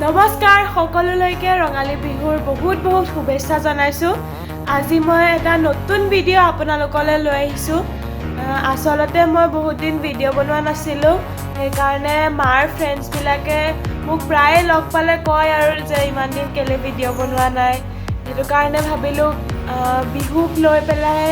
নমস্কাৰ সকলোলৈকে ৰঙালী বিহুৰ বহুত শুভেচ্ছা জনাইছোঁ। আজি মই এটা নতুন ভিডিঅ' আপোনালোকলৈ লৈ আহিছোঁ। আচলতে মই বহুত দিন ভিডিঅ' বনোৱা নাছিলোঁ, সেইকাৰণে মাৰ ফ্ৰেণ্ডছবিলাকে মোক প্ৰায়ে লগ পালে কয় আৰু যে ইমান দিন কেলে ভিডিঅ' বনোৱা নাই। সেইটো কাৰণে ভাবিলোঁ বিহুক লৈ পেলাই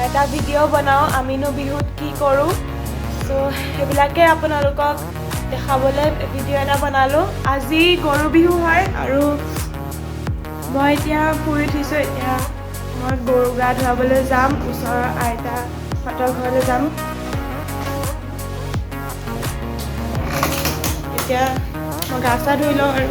এটা ভিডিঅ' বনাওঁ, আমিনো বিহুত কি কৰোঁ। চ' সেইবিলাকে আপোনালোকক দেখাবলৈ ভিডিঅ' এটা বনালোঁ। আজি গৰু বিহু হয় আৰু মই এতিয়া শুই উঠিছোঁ। এতিয়া মই গৰু গা ধুৱাবলৈ যাম, ওচৰৰ আইতাহঁতৰ ঘৰলৈ যাম। এতিয়া মই গা চা ধুই লওঁ আৰু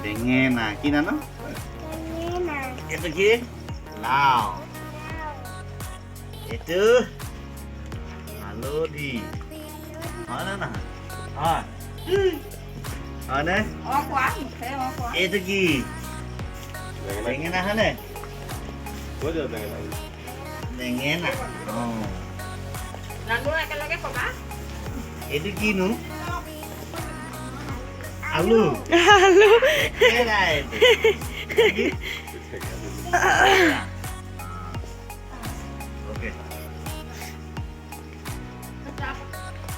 Dengena, kina no? Dengena. Itu ki? Lau. Itu Melodi. Mana nah? Ah. Mana? Itu ki? Dengena mana? Boleh dengena. Dengena. Oh. Lalu lagi apa? Itu ki nu? Alu. Halo. Dengena itu. Oke.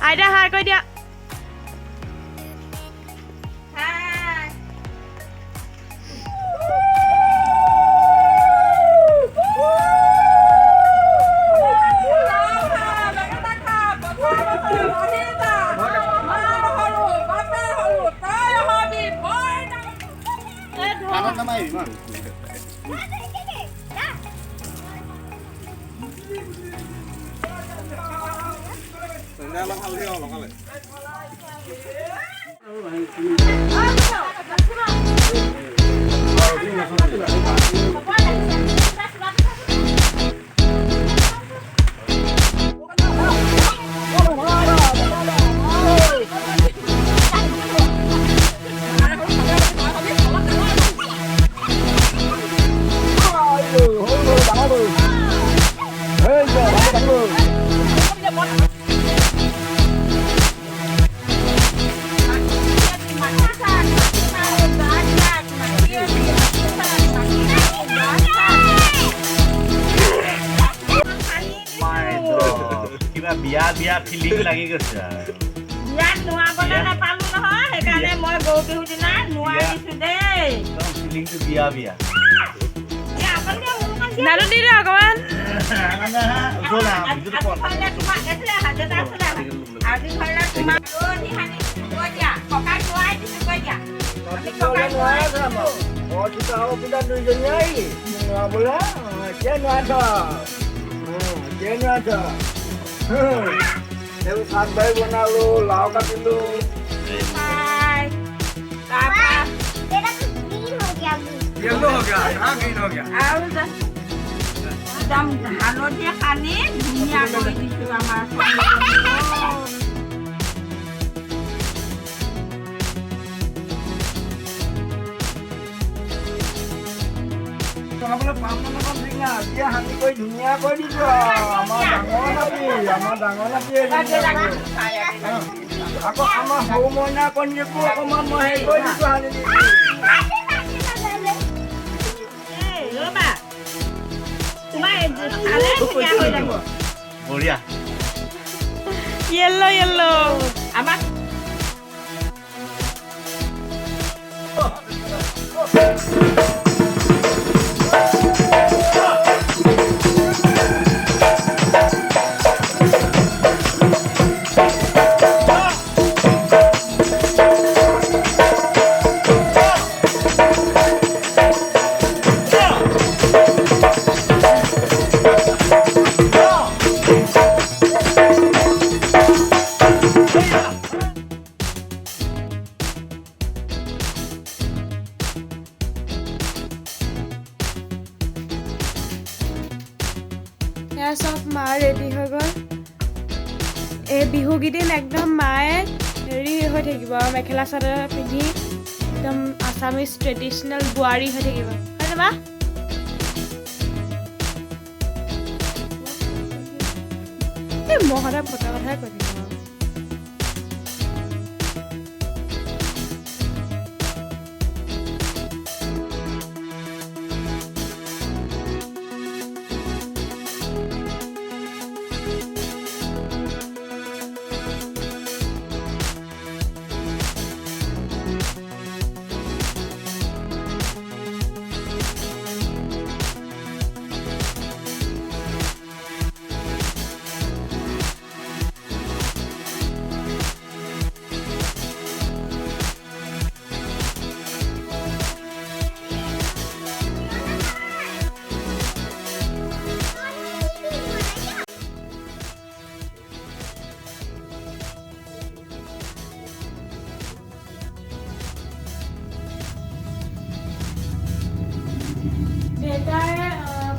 আইতা হাই কৈ দিয়া। Kanan nama Iman. Senyalang hal dia orang kali. বিয়া feeling লাগি গৈছে ইয়াত নোৱাবলৈ নাপালো নহয়, সেইকাৰণে মই গৰু বিহু দিনা নোৱাৰি দিছোঁ দেই। ফিলিংটো বিয়া নানু দি দিয়ক অকণমান। Santai bonalu, lau katilu. Yellow हो गया, हाँ green हो गया. একদম হালধীয়া সানি ধুনীয়া কৰি দিছোঁ আমাৰ Kamu paham mana pentingnya? Dia hanya koi dunia koi di situ. Amal dangon lagi. Aku ama homonya kon yeku, aku mau hei koi di situ hanya di. ৰ'বা তোমাৰ আলে ধুনীয়া হৈ যাব। বঢ়িয়া। Yellow. আমাক চাওক মা ৰেডি হৈ গ'ল এই বিহু কেইদিন একদম মায়ে হেৰি হৈ থাকিব আৰু মেখেলা চাদৰ পিন্ধি একদম আছামিজ ট্ৰেডিশ্যনেল বোৱাৰী হৈ থাকিব হয়নে মা এই মই সদায় ফটা কথাই কৈ থাকিম দেউতাই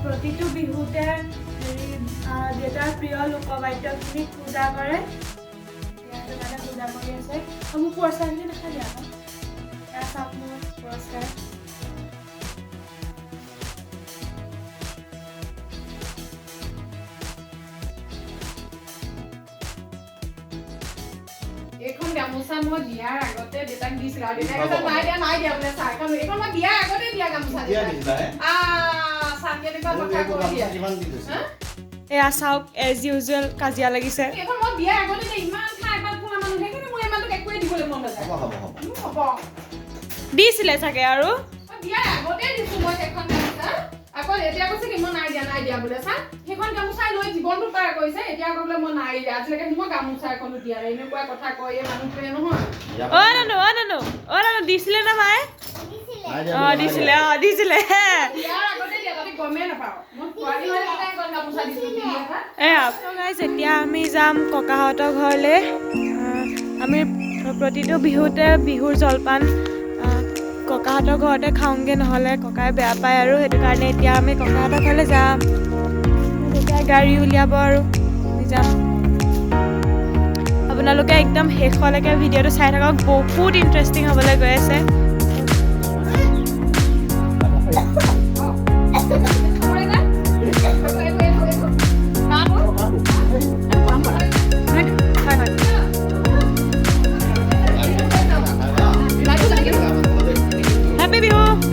প্ৰতিটো বিহুতে হেৰি দেউতাৰ প্ৰিয় লোকবাদ্যখিনিক পূজা কৰে সেইটো কাৰণে পূজা কৰি আছে মোক পুৰস্কাৰখিনি দেখা দিয়া আকৌ এয়া চাওক মোৰ পুৰস্কাৰ এইখন গামোচা মই বিয়াৰ আগতে দেউতাক দিছিলো আৰু দেউতাই কৈছে নাই দিয়া বোলে চাহ এখন এইখন মই বিয়াৰ আগতে দিয়া গামোচা চাহ কেনেকুৱা কথা কৈ দিয়া এয়া চাওক এজ ইউজুৱেল কাজিয়া লাগিছে এইখন মই বিয়াৰ আগতে দিয়া ইমান খাই এবাৰ ফুলা মানুহ সেইকাৰণে মই ইমানটোক একোৱে দিবলৈ মন নাযায় হ'ব দিছিলে চাগে আৰু বিয়াৰ আগতে দিছো মই সেইখন গামোচা আকৌ এতিয়া কৈছে কি মই নাই দিয়া বোলে চাহ সেইখন গামোচাই লৈ জীৱনটো পাৰ কৰিছে এতিয়া আকৌ বোলে মই নাই দিয়া আজিলৈকে মই গামোচা এখনো দিয়া এনেকুৱা কথা কয় এই মানুহটোৱে নহয় নানু দিছিলে না মায়ে দিছিলে বিয়াৰ আগতে দিয়া তাতে গমেই নাপাওঁ মই পোৱালি হৈ থাকোঁতে সেইখন গামোচা দিছিলো এতিয়া আমি যাম ককাহঁতৰ ঘৰলৈ আমি প্ৰতিটো বিহুতে বিহুৰ জলপান ককাহঁতৰ ঘৰতে খাওঁগৈ নহ'লে ককাই বেয়া পায় আৰু সেইটো কাৰণে এতিয়া আমি ককাহঁতৰ ঘৰলৈ যাম তেতিয়া গাড়ী উলিয়াব আৰু আমি যাম আপোনালোকে একদম শেষলৈকে ভিডিঅ'টো চাই থাকক বহুত ইণ্টাৰেষ্টিং হ'বলৈ গৈ আছে Happy Bihu!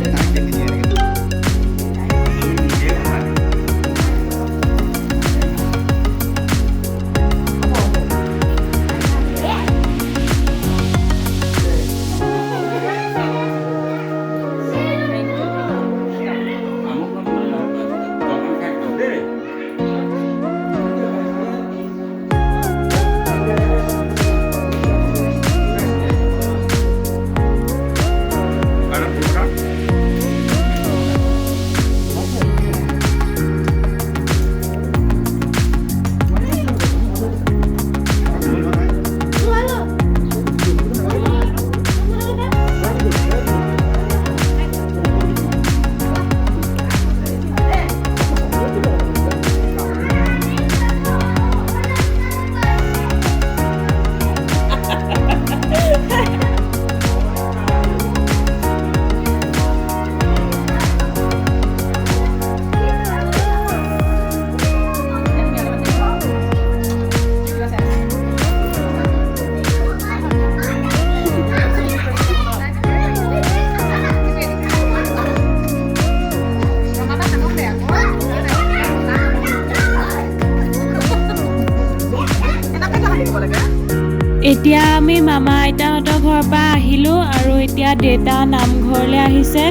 এতিয়া আমি মামা আইতাহঁতৰ ঘৰৰ পৰা আহিলোঁ আৰু এতিয়া দেউতা নামঘৰলৈ আহিছে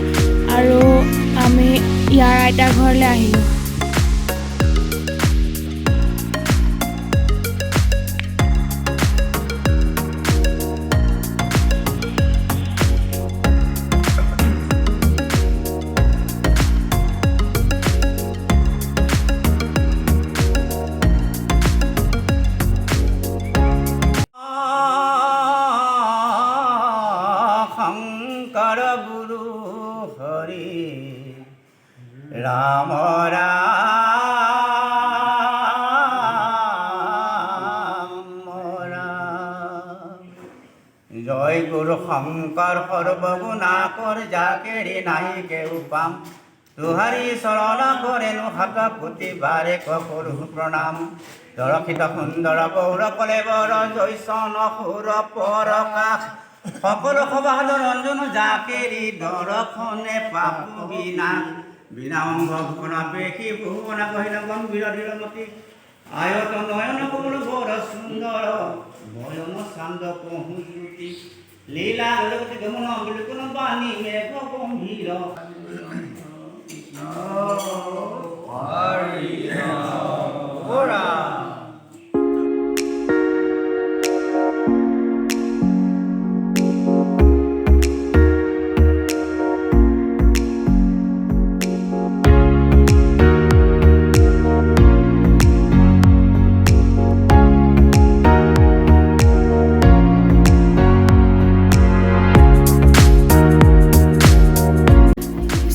আৰু আমি ইয়াৰ আইতাৰ ঘৰলৈ আহিলোঁ राम राम গুৰু শংকৰ সৰ্বগুণাকৰ জাকেৰি নাহি কেউ পাম তোহাৰি চৰণ কৰেনো হাত পুতি বাৰে কৰো প্ৰণাম দৰক্ষিত সুন্দৰ গৌৰ কলে বৰ জৈচন সুৰ পৰকাশ সকলো সবাদ ৰঞ্জন জাকেৰি দৰ্শনে পাপু বিনা বিনা অংগ ভূষণ পেশী ভুৱনা কহিল গম্ভীৰ ধীৰমতী আয়ত নয়ন কমল বৰ সুন্দৰ বয়ন চান্দ পহুতি লীলা গলগতি গমন বুলি কোনো বাণী মেঘ গম্ভীৰ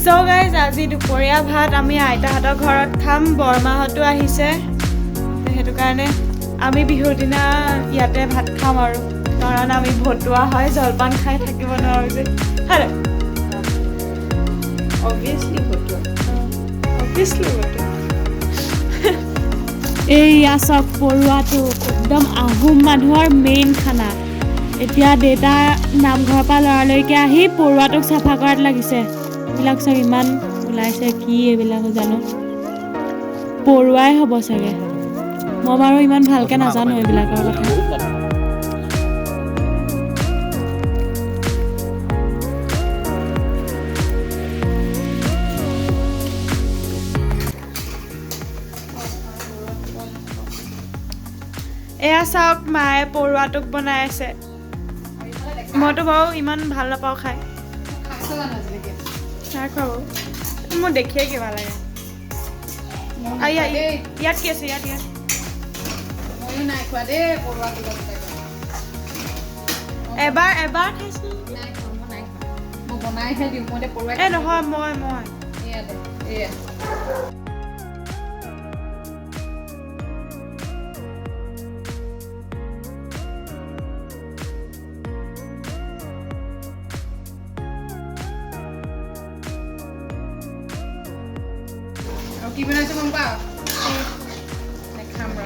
চ' গাইজ আজি দুপৰীয়া ভাত আমি আইতাহঁতৰ ঘৰত খাম বৰমাহঁতো আহিছে সেইটো কাৰণে আমি বিহুৰ দিনা ইয়াতে ভাত খাম আৰু কাৰণ আমি ভতুৱা হয় জলপান খাই থাকিব নোৱাৰোঁ যে হয় অবভিয়াছলি ভতুৱা এইয়া চব পৰুৱাটো একদম আহোম মানুহৰ মেইন খানা এতিয়া দেউতা নামঘৰৰ পৰা ল'ৰালৈকে আহি পৰুৱাটোক চাফা কৰাত লাগিছে এইবিলাক চাগে ইমান ওলাইছে কি এইবিলাক জানো পৰুৱাই হ'ব চাগে মই বাৰু ইমান ভালকৈ নাজানো এইবিলাকৰ কথা এয়া চাওক মায়ে পৰুৱাটোক বনাই আছে মইতো বাৰু ইমান ভাল নাপাওঁ খাই নাই খোৱা বাৰু মোৰ দেখিয়ে কিবা লাগে ইয়াত কি আছে ইয়াত ময়ো নাই খোৱা দেই পৰুৱাটো এবাৰ খাইছিলোঁ নাই খোৱা মই নাই খোৱা মই বনাইহে দিওঁ মই পৰুৱা এই নহয় মই এয়া দে এয়া কি বনাইছে গম পাওঁ খাম ৰ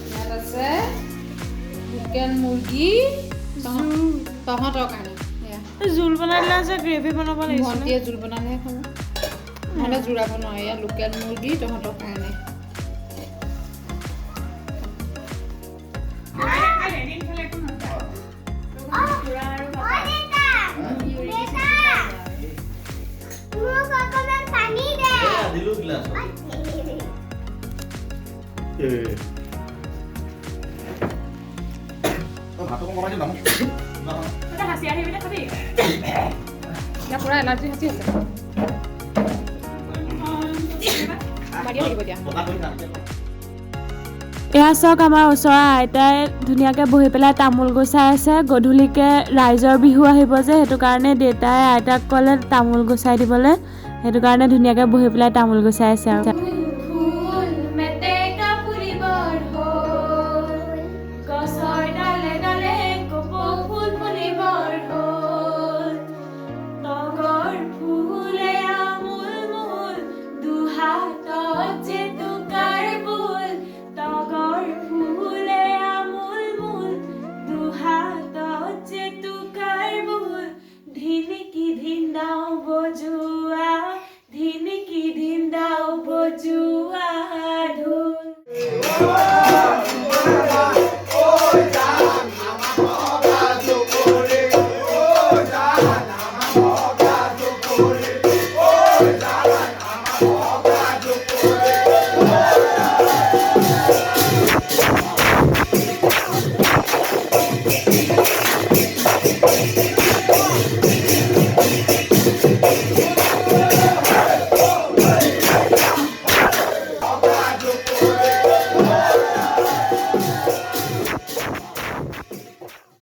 ইয়াত আছে লোকেল মুৰ্গী তহঁতৰ কাৰণে জোল বনাই দিলে আছে গ্ৰেভি বনাব লাগিছিল ভণ্টিয়ে জোল বনালেহে খাব নহ'লে জোৰাব নোৱাৰে ইয়াত লোকেল মুৰ্গী তহঁতৰ কাৰণে পুৰা এলাৰ্জি হাঁচি আছে এয়া চাওক আমাৰ ওচৰৰ আইতাই ধুনীয়াকৈ বহি পেলাই তামোল গুচাই আছে গধূলিকৈ ৰাইজৰ বিহু আহিব যে সেইটো কাৰণে দেউতাই আইতাক ক'লে তামোল গুচাই দিবলৈ সেইটো কাৰণে ধুনীয়াকৈ বহি পেলাই তামোল গুচাই আছে আৰু